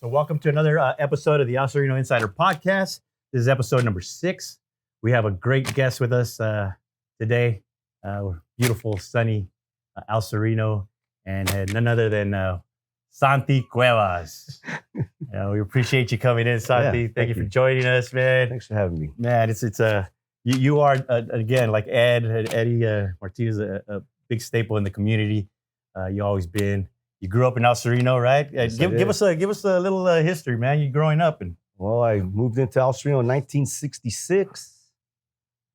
So welcome to another episode of the El Sereno Insider Podcast. This is episode number 6. We have a great guest with us today. Beautiful, sunny El Sereno, and none other than Santi Cuevas. We appreciate you coming in, Santi. Yeah, thank you for joining us, man. Thanks for having me. Man, it's you are again, like Eddie Martinez, a big staple in the community. You always been. You grew up in El Sereno, right? Yes, give us a little history, man. You growing up and. Well, I moved into El Sereno in 1966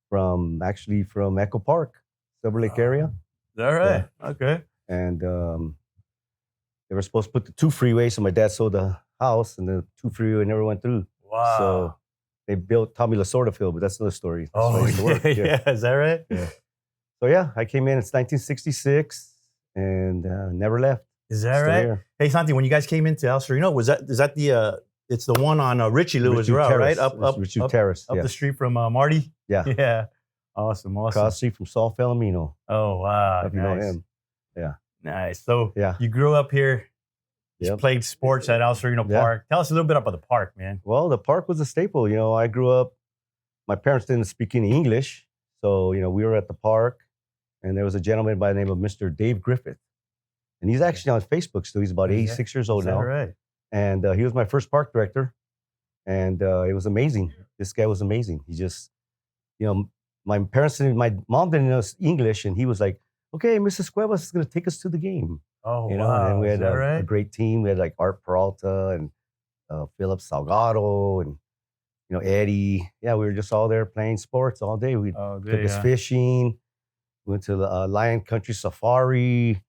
from Echo Park, Silver Lake area. Is that right? Yeah. Okay. And they were supposed to put the 2 freeways, so my dad sold the house, and the 2 freeway never went through. Wow. So they built Tommy Lasorda Field, but that's another story. That's yeah. Is that right? Yeah. So yeah, I came in. It's 1966, and never left. Is that right? Here. Hey, Santi, when you guys came into El Sereno, is that the it's the one on Richie Lewis Road, right? Up Terrace, up the street from Marty. Yeah. Yeah. Awesome. Across the street from Saul Filomeno. Oh wow. If you know him. Yeah. Nice. So yeah, you grew up here. You played sports at El Sereno Park. Tell us a little bit about the park, man. Well, the park was a staple. You know, I grew up. My parents didn't speak any English, so we were at the park, and there was a gentleman by the name of Mr. Dave Griffith. And he's actually on Facebook still. He's about 86 years old now. Right. And he was my first park director. And it was amazing. This guy was amazing. He just, my mom didn't know English. And he was like, okay, Mrs. Cuevas is going to take us to the game. Oh, wow. And we had a great team. We had like Art Peralta and Philip Salgado and, Eddie. Yeah, we were just all there playing sports all day. We took us fishing. We went to the Lion Country Safari.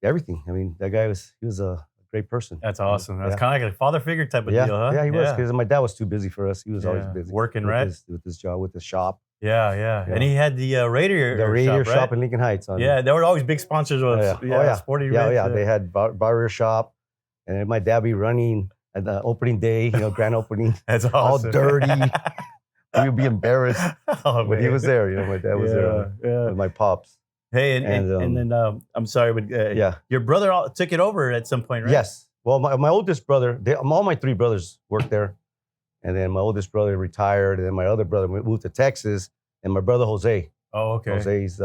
Everything. I mean, that guy was a great person. That's awesome. That's kind of like a father figure type of deal, huh? Yeah, he was, because my dad was too busy for us. He was always busy working, with his job, with the shop. Yeah. And he had the Radiator Shop in Lincoln Heights. They were always big sponsors of sporting events. Yeah. They had Radiator Shop, and then my dad be running at the opening day, grand opening. That's awesome. All dirty. We would be embarrassed, but he was there. My dad was there with my pops. Hey, and then I'm sorry, but your brother took it over at some point, right? Yes. Well, my oldest brother, all my 3 brothers worked there, and then my oldest brother retired, and then my other brother moved to Texas, and my brother Jose. Oh, okay. Jose's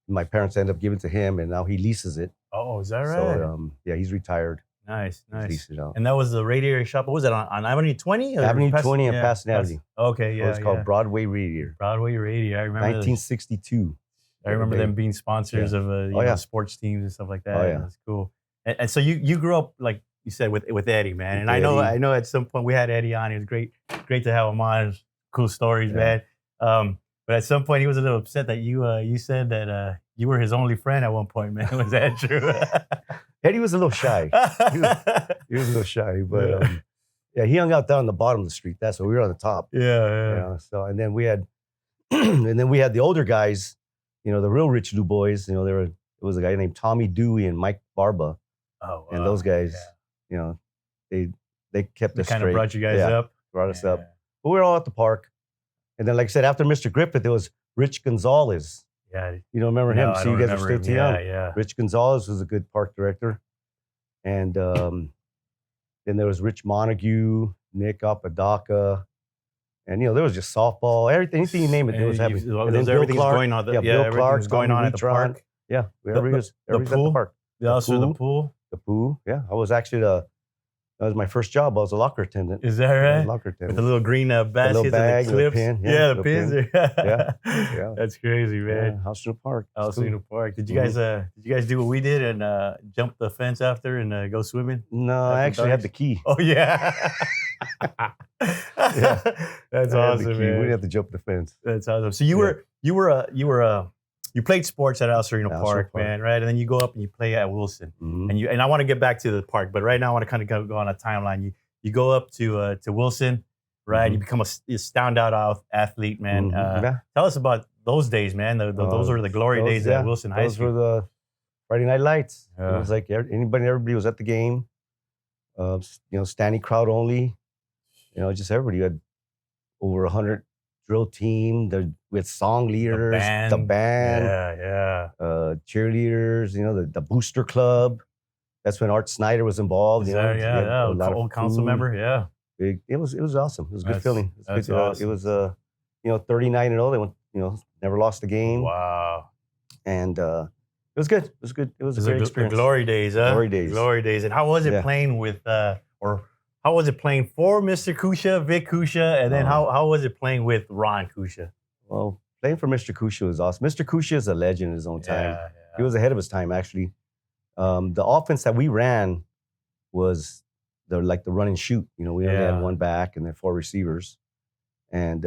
my parents ended up giving to him, and now he leases it. Oh, is that right? So he's retired. Nice. And that was the Radiator Shop. What was it on Avenue 20? Avenue 20 and Pasadena Avenue. Okay, yeah. It was called Broadway Radiator. Broadway Radiator. I remember 1962. I remember them being sponsors of sports teams and stuff like that. That's cool. And so you grew up, like you said, with Eddie, man. And I know at some point we had Eddie on. It was great to have him on. Cool stories, man. But at some point he was a little upset that you said that you were his only friend at one point, man. Was that true? Eddie was a little shy. He was a little shy, but he hung out down the bottom of the street. That's where we were on the top. Yeah. So and then we had the older guys. The real rich Lou boys, it was a guy named Tommy Dewey and Mike Barba. Oh, wow. And those guys, they kept us straight. Kind of brought you guys up. Brought us up. But we were all at the park. And then, like I said, after Mr. Griffith, there was Rich Gonzalez. Yeah. You don't remember him? So you guys are still too young. Yeah. Rich Gonzalez was a good park director. And then there was Rich Montague, Nick Apodaca. And, there was just softball, everything, anything you name it, there was happening. And then everything's going on. Bill Clark's going on at the park. Yeah, everybody's at the park. The pool. The pool, yeah. I was actually that was my first job. I was a locker attendant. Is that right? Locker attendant. With the little green baskets little bag, and the clips. Pin. The pins. Yeah. That's crazy, man. El Sereno Park. El Sereno Park. Did you guys do what we did and jump the fence after and go swimming? No, I actually had the key. Oh yeah. That's awesome, man. We didn't have to jump the fence. That's awesome. So you played sports at El Sereno Park, man, right? And then you go up and you play at Wilson. Mm-hmm. And I want to get back to the park, but right now I want to kind of go on a timeline. You go up to Wilson, right? Mm-hmm. You become a standout athlete, man. Mm-hmm. Tell us about those days, man. Those were the glory days at Wilson High School. Those were the Friday night lights. It was like everybody was at the game. Standing crowd only. Just everybody. You had over 100 drill team with song leaders, the band, cheerleaders, the booster club. That's when Art Snyder was involved. Old council member. Yeah. It was awesome. It was a good feeling. That's awesome. It was 39-0. They went, never lost a game. Wow. And it was good. It was good. It was a great experience. Glory days, huh? Glory days. Glory days. And how was it playing with, or how was it playing for Mr. Kusha, Vic Kusha, and then how was it playing with Ron Kusha? Well, playing for Mr. Kusha was awesome. Mr. Kusha is a legend in his own time. Yeah. He was ahead of his time, actually. The offense that we ran was the run and shoot. We only had one back and then 4 receivers. And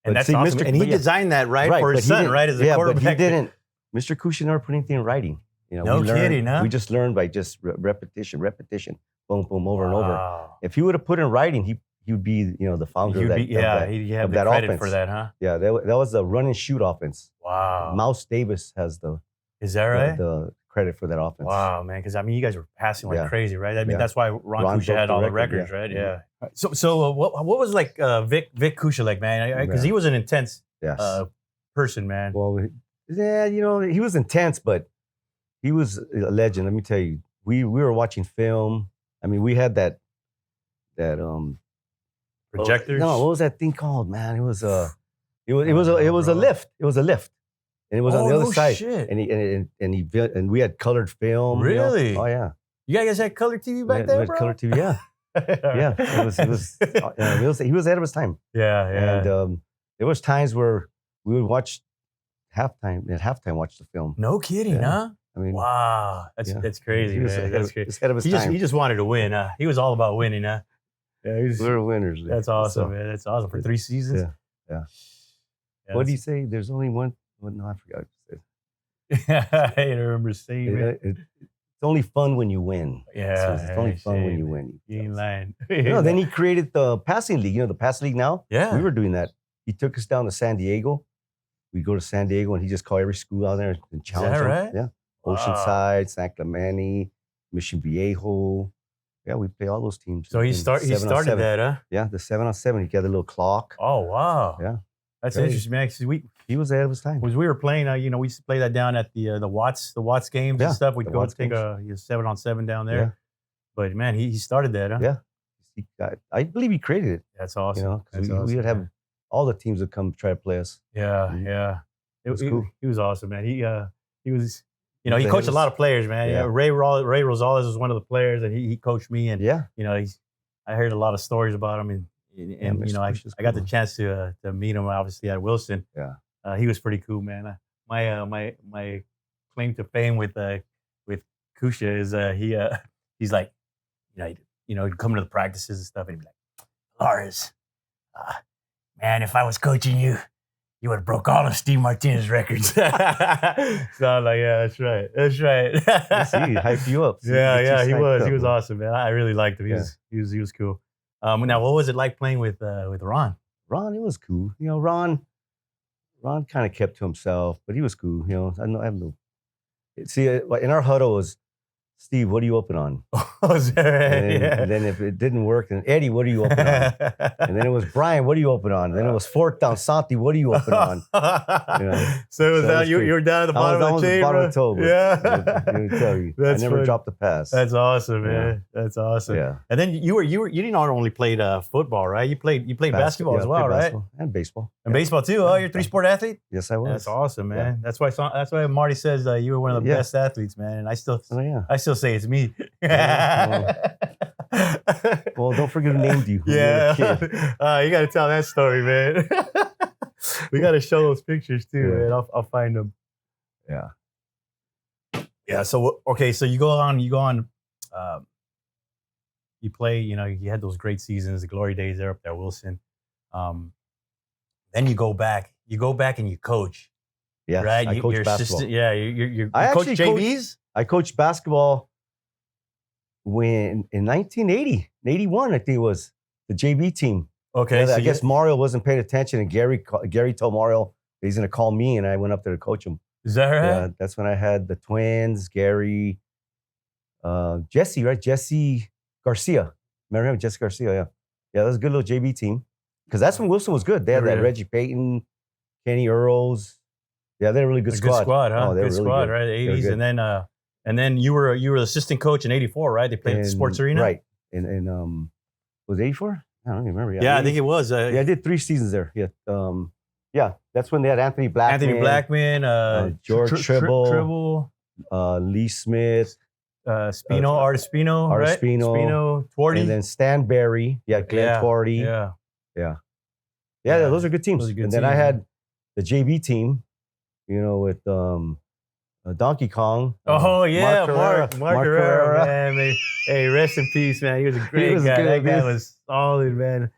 that's awesome. And he designed that for his son, right? As a quarterback. But he didn't. Mr. Kusha never put anything in writing. No kidding, huh? We just learned by just repetition, boom, boom, over and over. If he would have put in writing, he would be, the founder of that. He'd have the credit offense for that, huh? Yeah, that was the run and shoot offense. Wow. Mouse Davis has Is that right? The credit for that offense. Wow, man. Because you guys were passing like crazy, right? I mean, that's why Ron Kusha had all the records, right? Yeah. So what was like Vic Kusha like, man? Because he was an intense person, man. Well, he was intense, but he was a legend. Let me tell you, we were watching film. I mean, we had that projectors. No, what was that thing called, man? It was a lift. It was a lift. And it was on the other side. Shit. And we had colored film. Really? Oh yeah. You guys had color TV back there, we had bro? Color TV, yeah. Yeah. He was ahead of his time. Yeah. And there was times where we would watch halftime watch the film. No kidding, huh? I mean, wow. That's crazy, man. That's crazy. He's ahead of his time. He just wanted to win, huh? He was all about winning, huh? Yeah, we were winners. That's awesome, man. That's awesome. For 3 seasons? Yeah. What did he say? There's only one. No, I forgot what he said. I remember saying it. It's only fun when you win. Yeah. It's only fun when you win. You ain't lying. Then he created the passing league. The pass league now? Yeah. We were doing that. He took us down to San Diego. We go to San Diego and he just called every school out there and challenged them. Right? Yeah. Oceanside, San Clemente, Mission Viejo. Yeah, we play all those teams. So he started that, huh? Yeah, the 7-on-7. He got a little clock. Oh, wow. Yeah. That's interesting, man. He was ahead of his time. We were playing, we used to play that down at the Watts games and stuff. We'd go take a 7-on-7 down there. Yeah. But man, he started that, huh? Yeah. I believe he created it. That's awesome. We would have all the teams would come try to play us. Yeah, yeah. It was cool. He was awesome, man. He was, he coached a lot of players, man. Yeah. Ray Rosales was one of the players, and he coached me. And I heard a lot of stories about him, and I got the chance to meet him obviously at Wilson. Yeah, he was pretty cool, man. My claim to fame with Kusha is he's like, he'd come to the practices and stuff, and he'd be like, Lars, man, if I was coaching you, you would have broke all of Steve Martinez records. So I'm like, yeah, that's right. That's right. He hyped you up. Yeah, he was. He was awesome, man. I really liked him. He was cool. Now, what was it like playing with Ron? Ron, it was cool. Ron kind of kept to himself, but he was cool. I have no. See, in our huddle was, Steve, what are you open on? Oh, is that right? And then if it didn't work, then Eddie, what are you open on? And then it was Brian, what are you open on? And then it was 4th down, Santi, what are you open on? So it was down, you were down at the bottom of the chain, bottom of the toe. Yeah. Let me tell you, I never dropped the pass. That's awesome, man. That's awesome. Yeah. And then you didn't only play football, right? You played basketball as well, right? And baseball. And baseball too. Oh, you're a 3-sport athlete? Yes, I was. That's awesome, man. Yeah. That's why Marty says you were one of the best athletes, man. And I still say it's me. Well, don't forget who named you. Yeah. You got to tell that story, man. We got to show those pictures too, man. I'll find them. Yeah. Yeah. So so you go on. You play. You had those great seasons, the glory days there up there, Wilson. Then you go back. You go back and you coach. Yeah. Right. I coach basketball. You coach JVs. I coached basketball when in 1980, 81, I think it was the JV team. Okay. I guess Mario wasn't paying attention, and Gary told Mario he's going to call me, and I went up there to coach him. Is that right? Yeah, that's when I had the twins, Gary, Jesse, right? Jesse Garcia. Remember him? Jesse Garcia, yeah. Yeah, that was a good little JV team. Because that's when Wilson was good. They had that Reggie Payton, Kenny Earls. Yeah, they're a really good squad. Good squad, huh? Oh, good squad, right? The 80s. And then And then you were assistant coach in '84, right? They played at the Sports Arena, right? And was it '84? I don't even remember. Yeah, I think it was. Yeah, I did 3 seasons there. Yeah, yeah, that's when they had Anthony Blackman, George Tribble, Lee Smith, Spino, Art Spino, right? Spino, Twardy, and then Stan Berry. Yeah, Glenn Twardy. Yeah. Those are good teams. And then I had the JV team, with Donkey Kong. Mark Herrera, man. Hey, rest in peace, man. He was a great guy. Good, that guy was solid, man.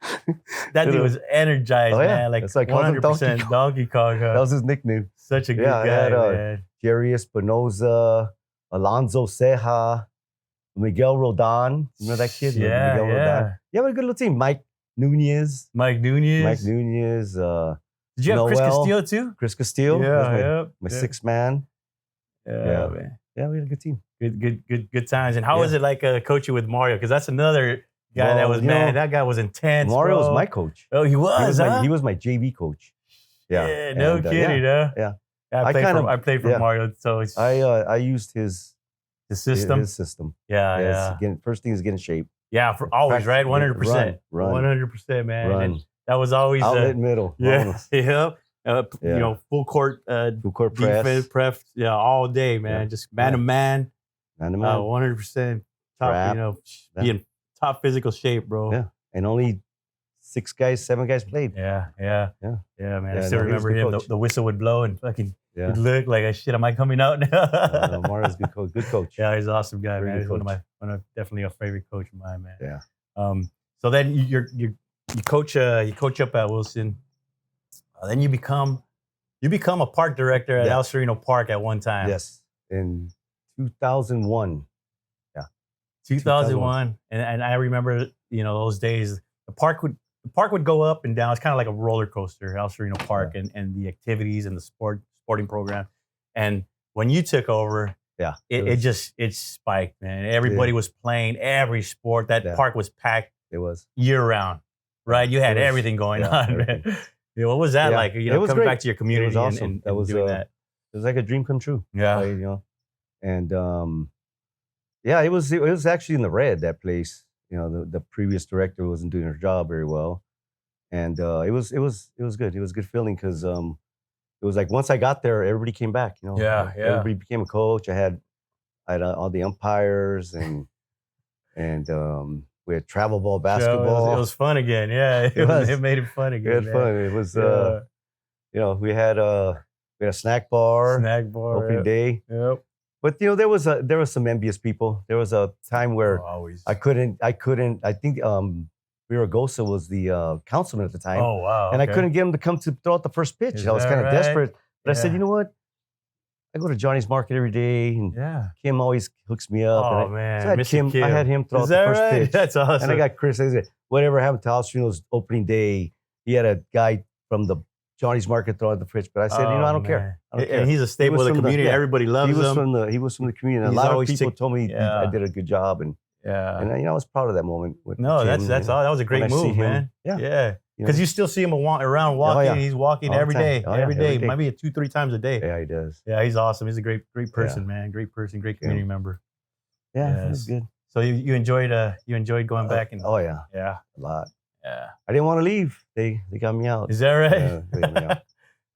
That dude was energized, man. Like 100% Donkey Kong. That was his nickname. Such a good guy, man. Jerry Espinoza, Alonzo Ceja, Miguel Rodon. Remember that kid? Yeah, Miguel Rodon. Yeah, we had a good little team. Mike Nunez. Did you have Noel, Chris Castillo too? Chris Castillo. My sixth man. Yeah, man. Yeah, we had a good team. Good times. And how was it like coaching with Mario? Because that's another guy that was that guy was intense. Mario was my coach. Oh, he was. He was my JV coach. Yeah. No kidding, huh? Yeah. I played for Mario, so it's I used his system. His system. Yeah. First thing is get in shape. Yeah, for always, right? 100%. Run. 100%, man. And that was always outlet middle. Yeah. Full court defense, prep, all day, man. Yeah. Just man to man. 100% top, be in top physical shape, bro. Yeah. And only 7 guys played. Yeah, man. I still remember him. The whistle would blow and fucking he'd look like, shit, am I coming out now? Mario's good coach. Yeah, he's an awesome guy, man. He's definitely a favorite coach of mine, man. Yeah. So then you coach up at Wilson. Then you become a park director at El Sereno Park at one time. Yes, in 2001. Yeah, 2001. And I remember those days. The park would go up and down. It's kind of like a roller coaster, El Sereno Park, and the activities and the sporting program. And when you took over, it spiked, man. Everybody was playing every sport. That park was packed. It was year round, right? You had everything going on, everything. man. What was that like? Coming back to your community it was awesome. and doing that. It was like a dream come true. Yeah. And it was actually in the red, that place. The previous director wasn't doing her job very well. And it was good. It was a good feeling because it was like once I got there, everybody came back. Everybody became a coach. I had all the umpires and we had travel ball basketball. It was fun again. Yeah, it made it fun again. It had fun. It was we had a snack bar. Opening day. Yep. But there was some envious people. There was a time where I couldn't. I think Viragosa was the councilman at the time. Oh wow! And I couldn't get him to come to throw out the first pitch. I was kind of desperate. But I said, you know what? I go to Johnny's Market every day, and Kim always hooks me up. Oh man! So I had him throw out the first pitch. That's awesome. And I got Chris. I said, whatever happened to Al Sereno's opening day? He had a guy from the Johnny's Market throwing out the pitch. But I said, I don't care. And he's a staple of the community. Everybody loves him. He was from the community. And a lot of people told me I did a good job, and I was proud of that moment. That's all. That was a great move, man. Yeah. Because you still see him around walking. He's walking every day. Every day. Might be 2-3 times a day. Yeah, he does. Yeah, he's awesome. He's a great person, man. Great person, great community member. Yeah, that's good. So you enjoyed going back and yeah, a lot. Yeah, I didn't want to leave. They got me out. Is that right? Yeah, they got me out.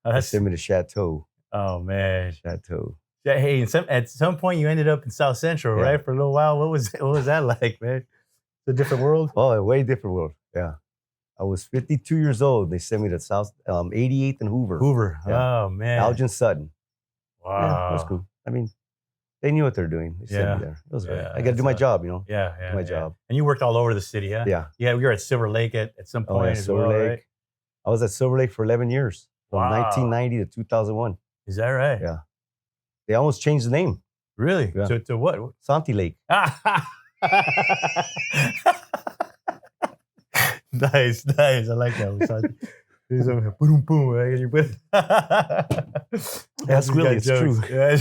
They sent me to Chateau. Oh man, Chateau. Yeah, hey, at some point you ended up in South Central, right? For a little while. What was that like, man? It's a different world. Oh, a way different world. Yeah. I was 52 years old. They sent me to South 88th and Hoover. Yeah. Oh man. Algin Sutton. Wow. Yeah, that was cool. I mean, they knew what they're doing. They sent me there. It was great. I got to do my job, Yeah. Do my job. And you worked all over the city, huh? Yeah. Yeah, we were at Silver Lake at some point as well, right? I was at Silver Lake for 11 years, from 1990 to 2001. Is that right? Yeah. They almost changed the name. Really? Yeah. To what? Santi Lake. Nice. I like that. There's a boom, boom, right? That's really, it's true. Yeah.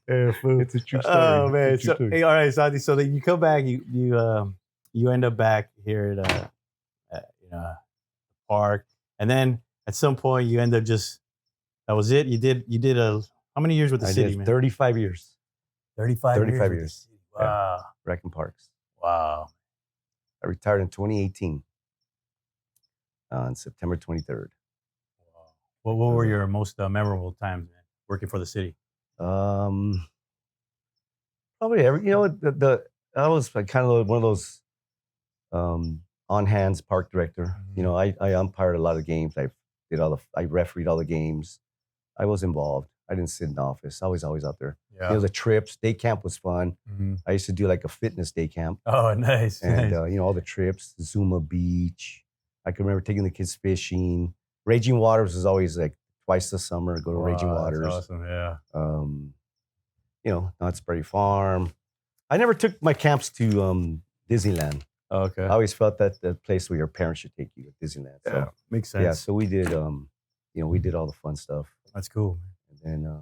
It's a true story. Oh man! So, hey, all right, Santi. So you come back, you end up back here at the park, and then at some point you end up that was it. You did How many years with the city, man? 35 years. 35 years. Wow. Yeah. Rec and Parks. Wow. I retired in 2018 on September 23rd. Wow. What were your most memorable times, man, working for the city? Probably I was like kind of one of those on hands park director. Mm-hmm. You know, I umpired a lot of games. I refereed all the games. I was involved. I didn't sit in the office. I was always out there. Yeah. You know, the trips, day camp was fun. Mm-hmm. I used to do like a fitness day camp. Oh, nice. And you know, all the trips, Zuma Beach. I can remember taking the kids fishing. Raging Waters was always like twice the summer. Go to Raging Waters. That's awesome. Yeah. You know, Knott's Berry Farm. I never took my camps to Disneyland. Oh, okay. I always felt that the place where your parents should take you to Disneyland. So, yeah, makes sense. Yeah, so we did. You know, we did all the fun stuff. That's cool. And then,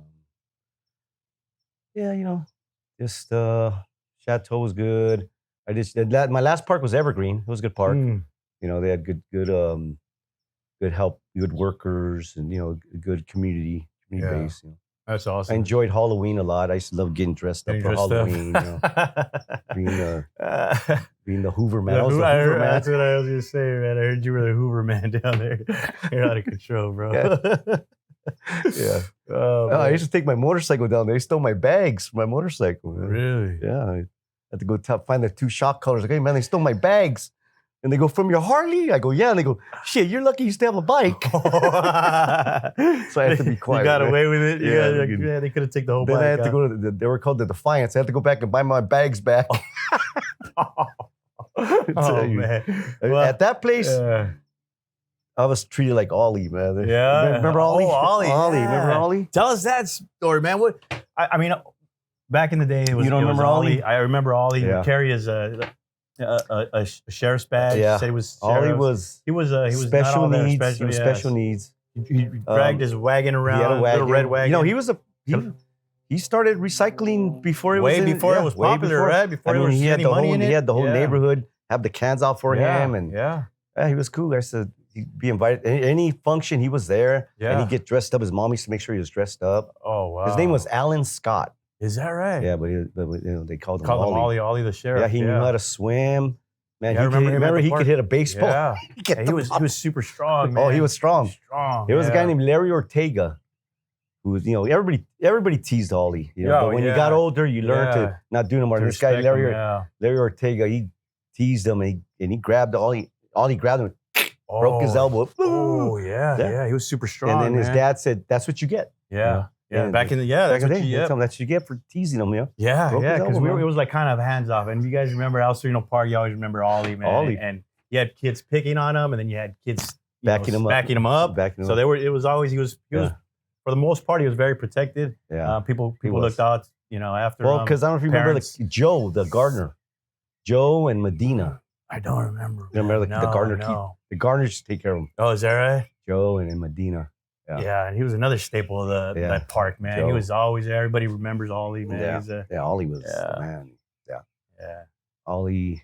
yeah, you know, just Chateau was good. I just my last park was Evergreen. It was a good park. You know, they had good help, good workers, and you know, a good community base. You know. That's awesome. I enjoyed Halloween a lot. I used to love getting dressed up for Halloween. You know, being the Hoover Man. That's what I was gonna say, man. I heard you were the Hoover Man down there. You're out of control, bro. Yeah. I used to take my motorcycle down there. They stole my bags from my motorcycle. Man. Really? Yeah. I had to go find the two shock collars. Like, hey, man, they stole my bags. And they go, from your Harley? I go, yeah. And they go, shit, you're lucky you still have a bike. So I had to be quiet. You got away with it? Yeah, they could have taken the whole bike. Then I had to go to they were called the Defiance. I had to go back and buy my bags back. Man. Well, at that place, I was treated like Ollie, man. Yeah. Remember Ollie? Oh, Ollie. Ollie. Yeah. Remember Ollie? Tell us that story, man. What? I mean, back in the day, it was. You don't remember Ollie? I remember Ollie. Yeah. He carried his a sheriff's badge. Yeah. Said he was. Ollie was. He was special not all needs. Special, he was special needs. He dragged his wagon around. He had a wagon. Little red wagon. You know, he started recycling before it was before it was popular, right? Before there was any money in it. He had the whole neighborhood have the cans out for him, and he was cool. I said he'd be invited any function. He was there, and he'd get dressed up. His mom used to make sure he was dressed up. Oh wow! His name was Alan Scott. Is that right? Yeah, but you know, they called him Ollie the Sheriff. Yeah, he knew how to swim. Man, I remember he could hit a baseball. Yeah, he was super strong. Man. Oh, he was strong. There was a guy named Larry Ortega, who was, you know, everybody teased Ollie. You know, but when you got older, you learned to not do no more. This guy Larry Ortega, he teased him and he grabbed Ollie. Ollie grabbed him, broke his elbow. Oh yeah, he was super strong. And then his dad said, "That's what you get." Yeah. Yeah, back in the that's what you get for teasing him, you know? Yeah, because it was like kind of hands off. And you guys remember Sereno Park, you always remember Ollie, man. Ollie. And you had kids picking on him, and then you had kids backing him up. So it was always he was for the most part, he was very protected. Yeah. People looked out, you know, after him. Well, because I don't know if you remember Joe, the gardener. Joe and Medina. I don't remember. You remember the gardener? No. The gardeners used to take care of him. Oh, is that right? Joe and Medina. Yeah, and he was another staple of that park, man. Joe. He was always there. Everybody remembers Ollie, man. Ollie was man. Yeah. Ollie.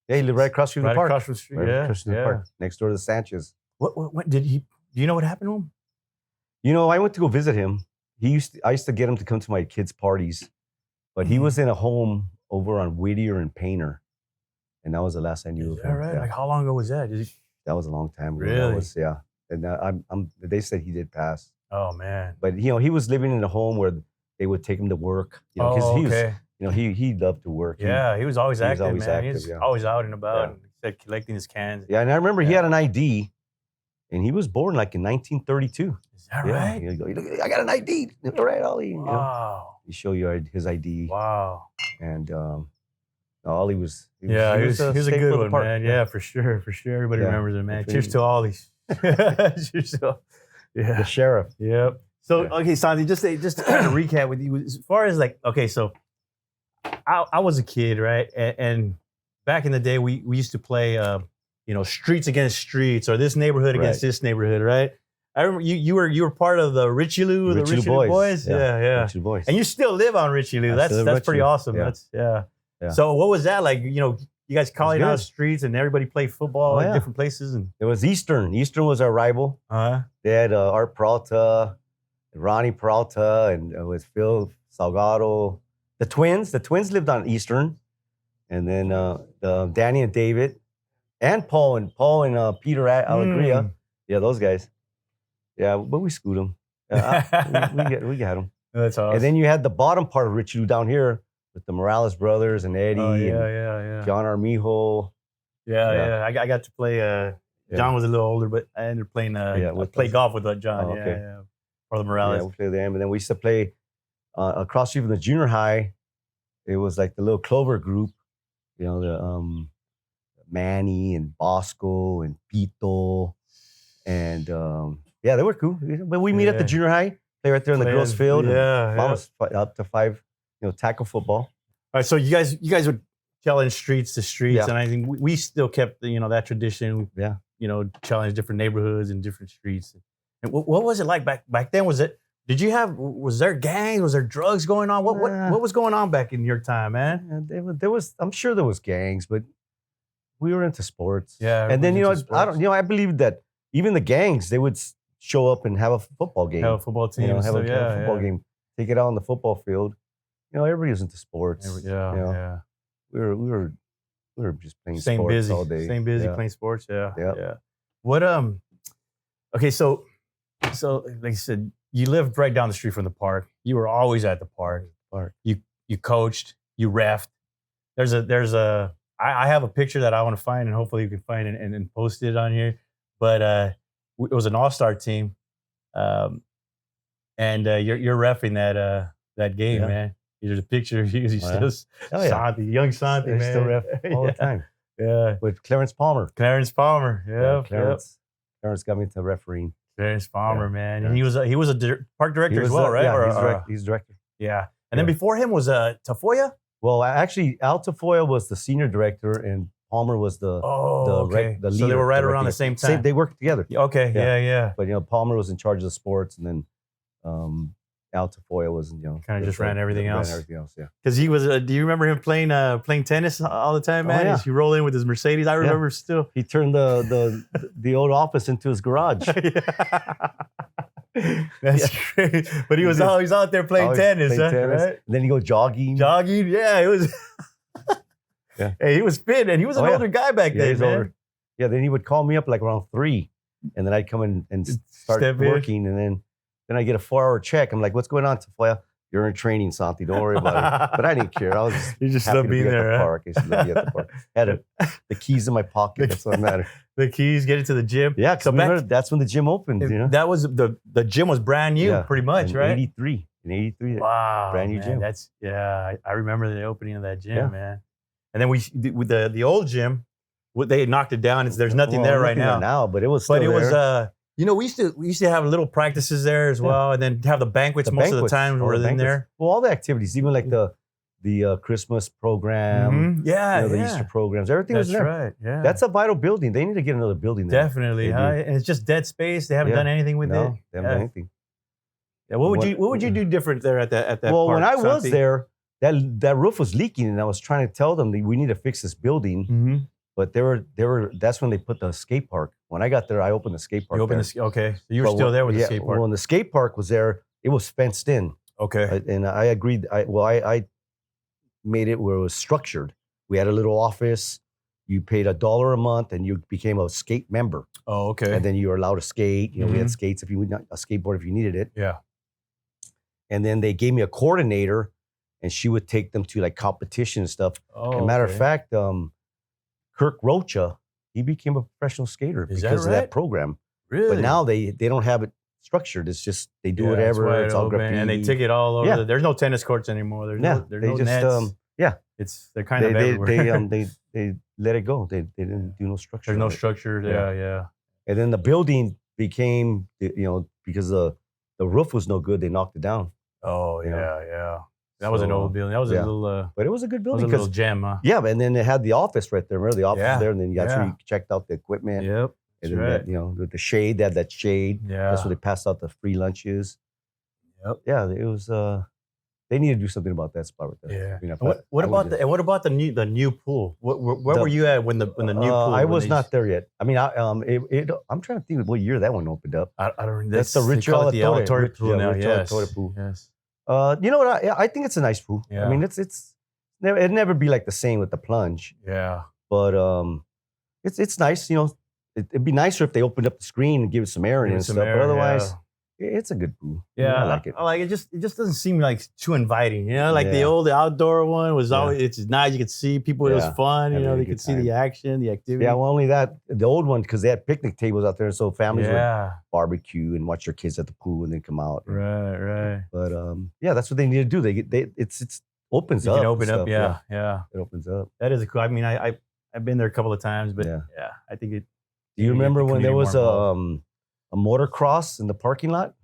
Yeah, he lived right across from the park. Across from the street. Across from the park, next door to the Sanchez. What did he? Do you know what happened to him? You know, I went to go visit him. I used to get him to come to my kids' parties, but he was in a home over on Whittier and Painter, and that was the last I knew of him. Right? Like how long ago was that? That was a long time ago. Really? And they said he did pass. Oh man! But you know, he was living in a home where they would take him to work. You know, because he loved to work. He was always active. He was always out and about, collecting his cans. Yeah, and I remember he had an ID, and he was born like in 1932. Is that right? He'd go, I got an ID. All right, Ollie. Wow. He show you his ID. Wow. And Ollie was. He was a good one, man. Yeah, for sure. Everybody remembers him, man. Cheers to Ollie. The sheriff. Yep. So okay, Santi, just to kind of recap with you, as far as like, okay, so I was a kid, right? And back in the day, we used to play, streets against streets, or this neighborhood against this neighborhood, right? I remember you were part of the Richelieu Boys. Yeah. Richelieu Boys. And you still live on Richelieu. That's pretty awesome. Yeah. So what was that like? You guys calling out streets and everybody played football in different places. And it was Eastern. Eastern was our rival. Uh-huh. They had Art Peralta, Ronnie Peralta and with Phil Salgado. The twins lived on Eastern, and then Danny and David, and Paul and Peter Alegria. Yeah, those guys. Yeah, but we schooled them. We got them. That's awesome. And then you had the bottom part of Richelieu down here with the Morales brothers and Eddie and John Armijo. Yeah. I got to play. John was a little older, but I ended up playing. Play golf with John. Oh, okay. Yeah. For the Morales. Yeah, we played them, and then we used to play across street from the junior high. It was like the little Clover group, you know, the Manny and Bosco and Pito, and they were cool. But we meet at the junior high, play right there in the girls' field. Almost up to 5, tackle football. All right, so you guys would challenge streets to streets, and I think we still kept that tradition. Yeah, challenge different neighborhoods and different streets. And what was it like back then? Was there gangs? Was there drugs going on? What was going on back in your time, man? There was. I'm sure there was gangs, but we were into sports. Yeah, and then I believe that even the gangs, they would show up and have a football game, have a football team, have a football game, take it out on the football field. Everybody was into sports. We were just playing sports all day. Same busy playing sports. Yeah. What okay, so like I said, you lived right down the street from the park. You were always at the park. You coached, you reffed. I have a picture that I want to find, and hopefully you can find it and post it on here. But it was an all-star team, and you're reffing that game, man. There's a picture of you. Santi, young Santi, man. Still ref all the time. Yeah, with Clarence Palmer. Clarence got me to refereeing. Clarence Palmer, man, and he was a park director as well, right? Yeah, he's director. Yeah, and then before him was Tafoya. Well, actually, Al Tafoya was the senior director, and Palmer was the leader. So they were right around the same time. They worked together. Okay, yeah. But Palmer was in charge of the sports, and then Al Tafoya was kind of just ran everything else. Yeah. Because he was. Do you remember him playing tennis all the time, man? Yeah. He rolled in with his Mercedes. I remember still. He turned the old office into his garage. That's great. But he was always out there playing tennis, right? And then he go jogging. Yeah, it was. Hey, he was fit, and he was an older guy back then, man. Older. Yeah, then he would call me up like around 3, and then I'd come in and start working, and then I get a 4-hour check. I'm like, "What's going on, Tafoya? You're in training, Santi. Don't worry about it." But I didn't care. I was just happy to be at the park. I used to love being at the park. Had the keys in my pocket. That's what mattered. The keys, get it to the gym. Yeah, because that's when the gym opened. That was the gym was brand new, pretty much, right? In 83. Wow, brand new gym. I remember the opening of that gym, man. And then with the old gym, they had knocked it down. There's nothing there right now. But it was still there. We used to have little practices there as well, and then have the banquets most of the time we were in there. Well, all the activities, even like the Christmas program, the Easter programs, everything was there. That's right. Yeah, that's a vital building. They need to get another building there. Definitely, and it's just dead space. They haven't done anything with it. They haven't done anything. Yeah, what would you do different there at that? Well, park, when I was Santi? there, that roof was leaking, and I was trying to tell them that we need to fix this building. Mm-hmm. But that's when they put the skate park. When I got there, I opened the skate park. Okay. So you were still there with the skate park. When the skate park was there, it was fenced in. Okay. And I agreed. I made it where it was structured. We had a little office. You paid $1 a month, and you became a skate member. Oh, okay. And then you were allowed to skate. We had skates a skateboard if you needed it. Yeah. And then they gave me a coordinator, and she would take them to like competition and stuff. Oh, as a matter of fact, Kirk Rocha, he became a professional skater because of that program. Really? But now they don't have it structured. It's just they do whatever. It's all graffiti. And they take it all over. Yeah. There's no tennis courts anymore. There's no nets. They're kind of everywhere. They let it go. They didn't do no structure. There's no structure. Yeah. And then the building became, because the roof was no good, they knocked it down. Oh, yeah. That was an old building. That was a little... but it was a good building. It was a little gem, huh? Yeah, and then they had the office right there. Remember the office there? And then that's where you checked out the equipment. Yep. And then with the shade, they had that shade. Yeah. That's where they passed out the free lunches. Yep. Yeah, it was... They need to do something about that spot right there. Yeah. I mean, what about the new pool? Where were you at when the new pool? I was not there yet. I mean, I'm trying to think of what year that one opened up. I don't. That's the Alatorre pool now. Yes. Pool. Yes. You know what? I think it's a nice pool. Yeah. I mean, it'd never be like the same with the plunge. Yeah. But it's nice. You know, it'd be nicer if they opened up the screen and give it some air and stuff. But otherwise, it's a good pool. Yeah, I like it. I like it. It just doesn't seem like too inviting. You know, like the outdoor one was always. It's nice. You could see people. It was fun. You know, they could see the action, the activity. Yeah, well, only that the old one because they had picnic tables out there, so families would barbecue and watch their kids at the pool and then come out. Right. But that's what they need to do. It opens up. You can open up. Yeah. It opens up. That is cool. I mean, I've been there a couple of times, but I think it. Do you remember when there was a motocross in the parking lot?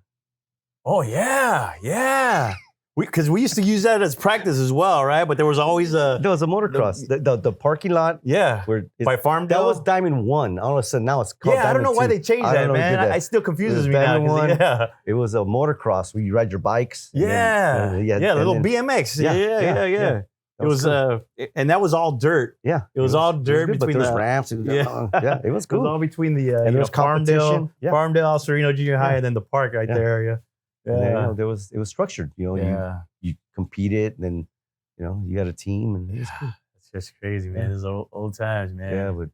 Oh yeah. Because we used to use that as practice as well, right? But there was always there was a motocross. The parking lot. Yeah. By Farmdale. That was Diamond 1. All of a sudden now it's called Diamond 2. I don't know why they changed that, man. It still confuses me now. Yeah. It was a motocross where you ride your bikes. Yeah, little BMX. Yeah. It was cool. And that was all dirt. Yeah, it was all dirt between the ramps. It was cool. It was all between the and there was Farmdale, Sereno Junior High, and then the park right there. Yeah. And then, it was structured. You know, you competed, and then you got a team, and it was cool. It's just crazy, man. Those old times, man. Yeah,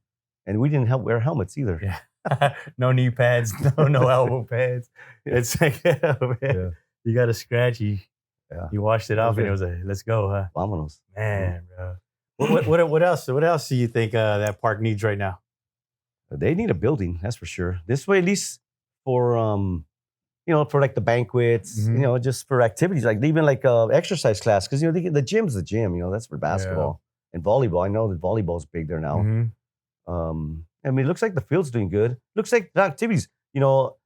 and we didn't wear helmets either. Yeah. No knee pads, no elbow pads. It's like, you got a scratch. You washed it off, and it was let's go, huh? Vámonos. Man, bro. What else? What else do you think that park needs right now? They need a building, that's for sure. This way, at least for for like the banquets, just for activities, like even like exercise class, because the gym's the gym. That's for basketball and volleyball. I know that volleyball's big there now. I mean, it looks like the field's doing good. Looks like the activities. I don't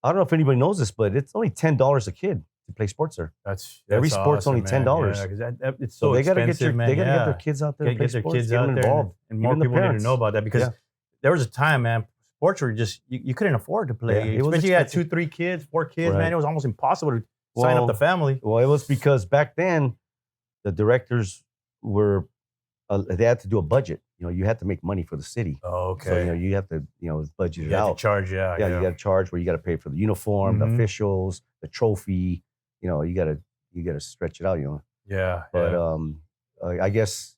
know if anybody knows this, but it's only $10 a kid to play sports there. That's every sport's awesome, only $10. Yeah, because it's so they expensive, man. They gotta get their kids out there. Get their kids out there, involved. And more people need to know about that because there was a time, man. Sports were just you couldn't afford to play. Especially you had 2, 3 kids, 4 kids, man. It was almost impossible to sign up the family. Well, it was because back then the directors were they had to do a budget. You had to make money for the city. Oh, okay. So you have to budget it out. You have to charge, you got to charge where you got to pay for the uniform, the officials, the trophy. You gotta stretch it out. Yeah. But I guess.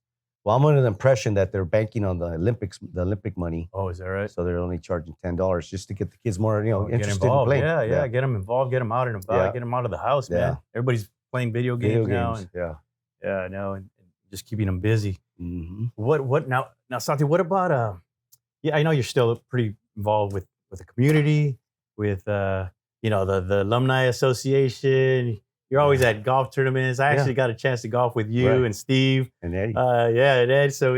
Well, I'm under the impression that they're banking on the Olympic money. Oh, is that right? So they're only charging $10 just to get the kids more, interested in playing. Yeah. Get them involved, get them out and about, get them out of the house, man. Everybody's playing video games now. And, and just keeping them busy. Mm-hmm. What now, Santi? What about I know you're still pretty involved with the community, with the alumni association. You're always at golf tournaments. I actually got a chance to golf with you and Steve and Eddie. And Ed. So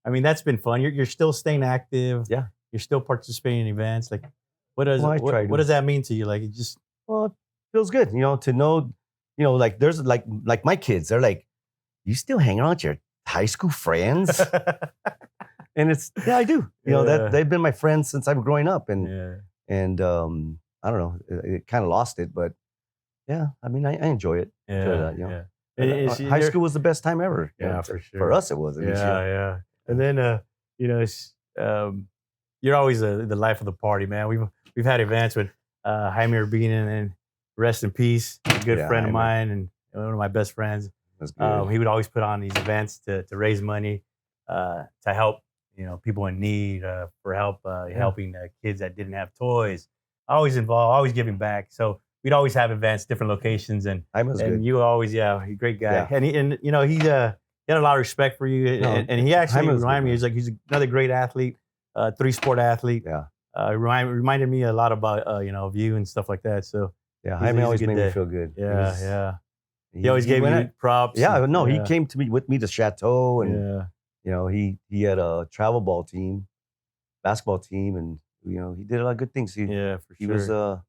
that's been fun. You're still staying active. Yeah. You're still participating in events. Like, what does that mean to you? Like, it just it feels good. To know, like there's like my kids. They're like, you still hang around with your high school friends? And I do. That they've been my friends since I'm growing up, and I don't know, it kind of lost it, but. Yeah, I mean, I enjoy it. High school was the best time ever. Yeah, for sure. For us, it was. Yeah. And then, you're always the life of the party, man. We've had events with Jaime Urbina, and rest in peace, a good friend of mine and one of my best friends. That's good. He would always put on these events to raise money to help people in need, for help helping kids that didn't have toys. Always involved, always giving back. So. We'd always have events, different locations, and you always, you're a great guy. Yeah. And he had a lot of respect for you, and he actually reminded me, he's another great athlete, 3-sport athlete. Yeah. Reminded me a lot about, of you and stuff like that. So Jaime always made me feel good. Yeah. He always gave me props. Yeah, he came with me to Chateau, and he had a travel ball team, basketball team, and he did a lot of good things. For sure. He was a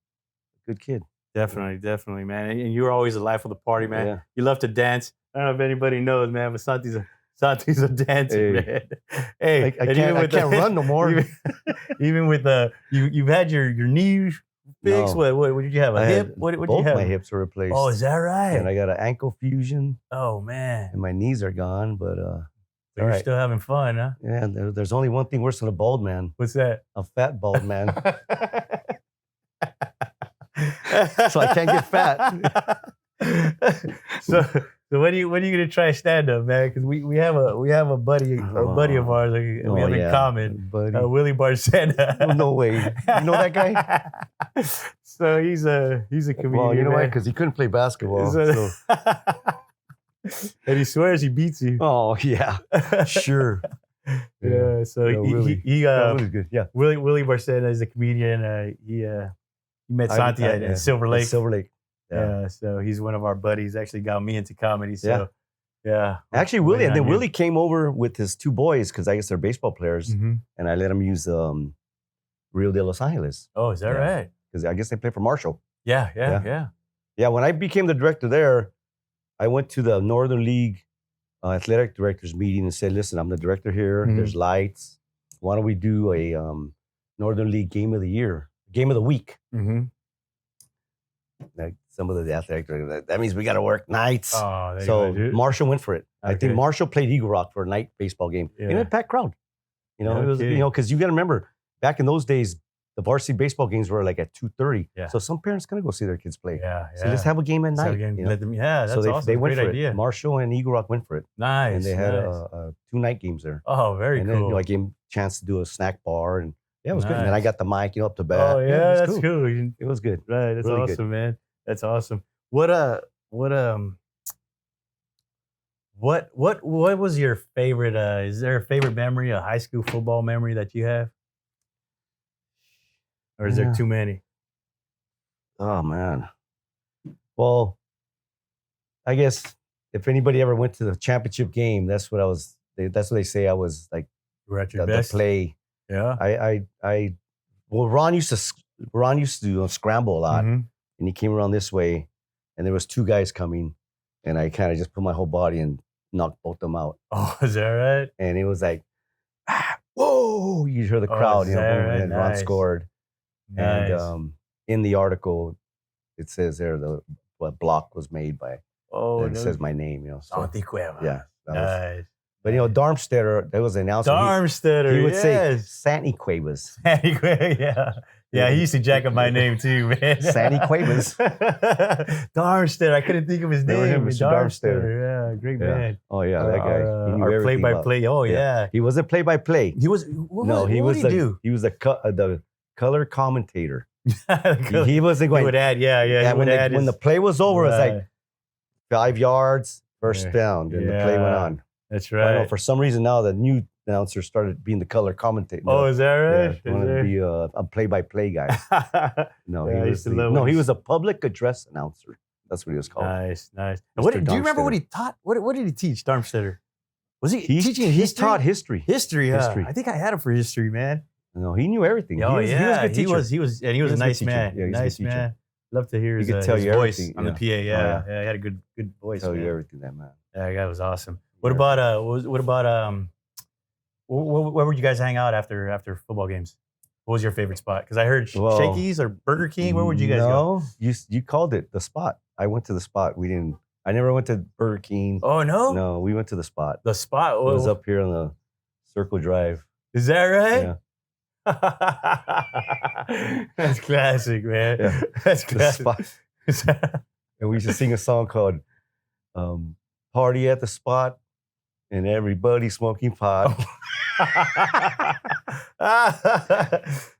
good kid. Definitely, man. And you were always the life of the party, man. Yeah. You love to dance. I don't know if anybody knows, man, but Santi's a dancer, man. Hey, I can't run no more. Even with you've had your knee fixed? No. What did you have? A hip? What did you have? Both my hips were replaced. Oh, is that right? And I got an ankle fusion. Oh man. And my knees are gone, but you're right. Still having fun, huh? Yeah. There's only one thing worse than a bald man. What's that? A fat bald man. So I can't get fat. So when are you gonna try stand up, man? Because we have a buddy of ours we have in common, Willie Barcena. No way. You know that guy? So he's a comedian. Well, you know why? Because he couldn't play basketball. So. And he swears he beats you. Oh yeah, sure. Yeah. So Willie. He Willie's good. Yeah. Willie Barcena is a comedian. He met Santi at Silver Lake. Silver Lake. Yeah. So he's one of our buddies. Actually got me into comedy. So yeah. Actually, Willie, and then Willie came over with his two boys because I guess they're baseball players, and I let him use Rio de Los Angeles. Oh, is that right? Because I guess they play for Marshall. Yeah. When I became the director there, I went to the Northern League athletic directors meeting and said, "Listen, I'm the director here. There's lights. Why don't we do a Northern League game of the week?" Like some of the athletic directors, that means we got to work nights. Oh, so Marshall went for it. Okay. I think Marshall played Eagle Rock for a night baseball game. Yeah. In a packed crowd. It was because you got to remember back in those days, the varsity baseball games were like at 2:30. Yeah. So some parents gonna go see their kids play. Yeah. So let's have a game at night. That's so awesome. They went Great for idea. it. Marshall and Eagle Rock went for it. Nice. And they had 2 night games there. Oh, very cool. And then I gave them a chance to do a snack bar, and it was good. And then I got the mic, up to bat. Oh yeah, that's cool. It was good. Right, that's really awesome, good. Man. That's awesome. What was your favorite? Is there a favorite memory, a high school football memory that you have, or is there too many? Oh man. Well, I guess if anybody ever went to the championship game, that's what I was. That's what they say. I was like. You were at your best. The play. Yeah. Well, Ron used to scramble a lot, and he came around this way, and there was 2 guys coming, and I kind of just put my whole body and knocked both of them out. Oh, is that right? And it was like, whoa! You hear the crowd, right? And Ron scored. Nice. And in the article, it says there the block was made by. Oh, and it says my name, Santi Cuevas. Yeah. Nice. But Darmstetter, there was an announcer. Darmstetter, he would say Santi Cuevas. Santi Cuevas, yeah. Yeah, he used to jack up my name too, man. Santi Cuevas. Darmstetter, I couldn't think of his name. Darmstetter. Yeah, great man. Oh yeah, that guy. Our play-by-play. Oh yeah. He wasn't play-by-play. He was. What did he do? He was the color commentator. He wasn't going. He would add. Yeah. When the play was over, it's like 5 yards, first down, and the play went on. That's right. I know for some reason now the new announcer started being the color commentator. Oh, is that right? Yeah, wanted to be a play-by-play guy. He was a public address announcer. That's what he was called. Nice. And do you remember what he taught? What did he teach, Darmstetter? Was he teaching history? He taught history. History. I think I had him for history, man. No, he knew everything. Oh, he was a good teacher. He was a nice man. Yeah, nice man. Love to hear his voice on the PA. Yeah, he had a good voice. Tell you everything, that man. Yeah, that guy was awesome. What about where would you guys hang out after football games? What was your favorite spot? Because I heard Shakey's or Burger King. Where would you guys go? No, you called it the Spot. I went to the Spot. I never went to Burger King. Oh no? No, we went to the Spot. The Spot. It was up here on the Circle Drive. Is that right? Yeah. That's classic, man. Yeah. That's classic. The Spot. And we used to sing a song called "Party at the Spot." And everybody smoking pot.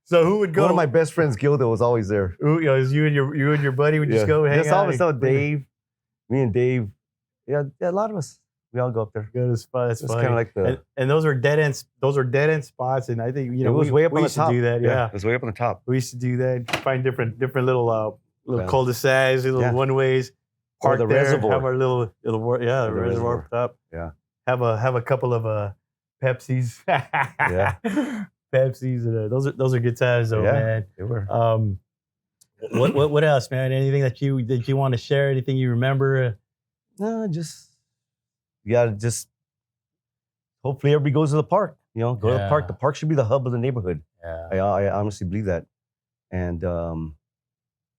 So who would go? One of my best friends, Gilda, was always there. Ooh, you and your buddy would just go hang out. That's all of us. So Dave, me and Dave, a lot of us. We all go up there. Go to the spot. That's kind of like and those are dead end. Those are dead end spots, and I think it was way up on the top. We used to do that. Yeah, it was way up on the top. We used to do that. Find different little cul-de-sacs, little one ways. Park the there, reservoir. Have our little the reservoir up. Yeah. Have a couple of Pepsis. Yeah. Pepsis. Those are good times though, man. They were. What else, man? Anything that you want to share? Anything you remember? No, you gotta hopefully everybody goes to the park. Go to the park. The park should be the hub of the neighborhood. Yeah. I honestly believe that. And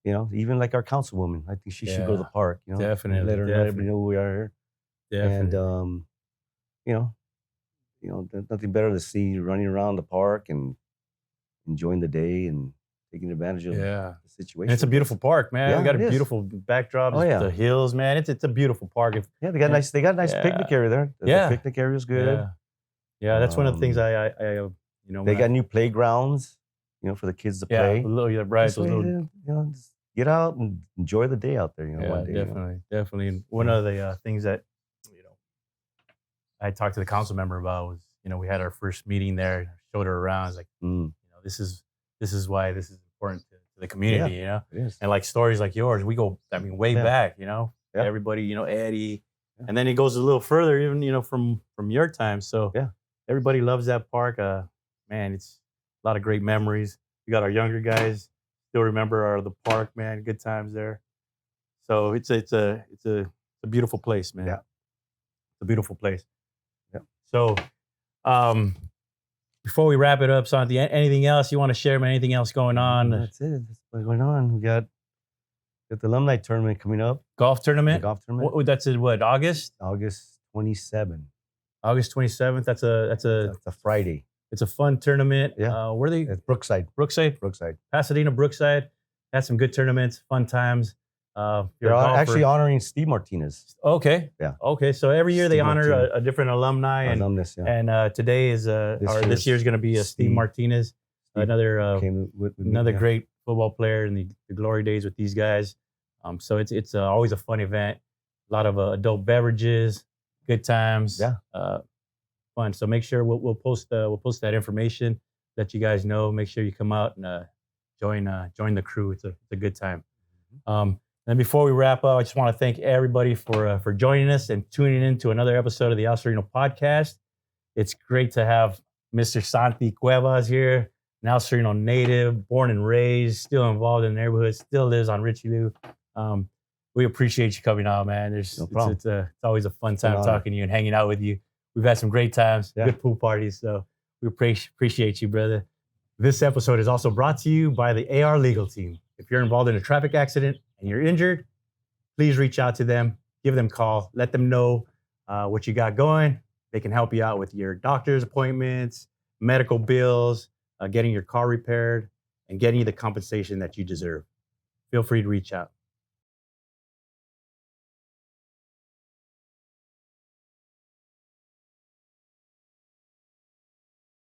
even like our councilwoman, I think she should go to the park. Definitely. Let everybody know who we are here. Definitely. And there's nothing better to see you running around the park and enjoying the day and taking advantage of the situation. And it's a beautiful park, man. Yeah, we got a beautiful backdrop. The hills, man. It's a beautiful park. They got a nice picnic area there. The picnic area is good. Yeah, that's one of the things I they got new playgrounds, for the kids to play. Right. So just get out and enjoy the day out there. One day. Definitely. And one of the things that I talked to the council member about was, we had our first meeting there, showed her around. I was like, this is why this is important to the community, It is. And like stories like yours, we go, way back, everybody, Eddie, and then it goes a little further, even, from your time. So everybody loves that park. Man, it's a lot of great memories. We got our younger guys still remember the park, man. Good times there. So it's a beautiful place, man. Yeah, it's a beautiful place. Yeah. So, before we wrap it up, Santi, anything else you want to share, man? Anything else going on? That's it. That's what's going on. We got the alumni tournament coming up. Golf tournament? The golf tournament. That's in what, August? August 27th. August 27th. That's a Friday. It's a fun tournament. Yeah. Where are they? It's Brookside. Brookside. Pasadena, Brookside. Had some good tournaments, fun times. They're actually honoring Steve Martinez. Okay. Yeah. Okay. So every year they honor a different alumni. Alumnus, And today is this year's going to be Steve Martinez, another great football player in the glory days with these guys. So it's always a fun event. A lot of adult beverages, good times. Yeah. Fun. So make sure we'll post that information, let you guys know. Make sure you come out and join the crew. It's a good time. And before we wrap up, I just want to thank everybody for joining us and tuning in to another episode of the El Sereno podcast. It's great to have Mr. Santi Cuevas here, an El Sereno native, born and raised, still involved in the neighborhood, still lives on Richelieu. We appreciate you coming out, man. It's always a fun time talking to you and hanging out with you. We've had some great times, good pool parties, so we appreciate you, brother. This episode is also brought to you by the AR Legal Team. If you're involved in a traffic accident and you're injured, please reach out to them, give them a call, let them know what you got going. They can help you out with your doctor's appointments, medical bills, getting your car repaired, and getting you the compensation that you deserve. Feel free to reach out.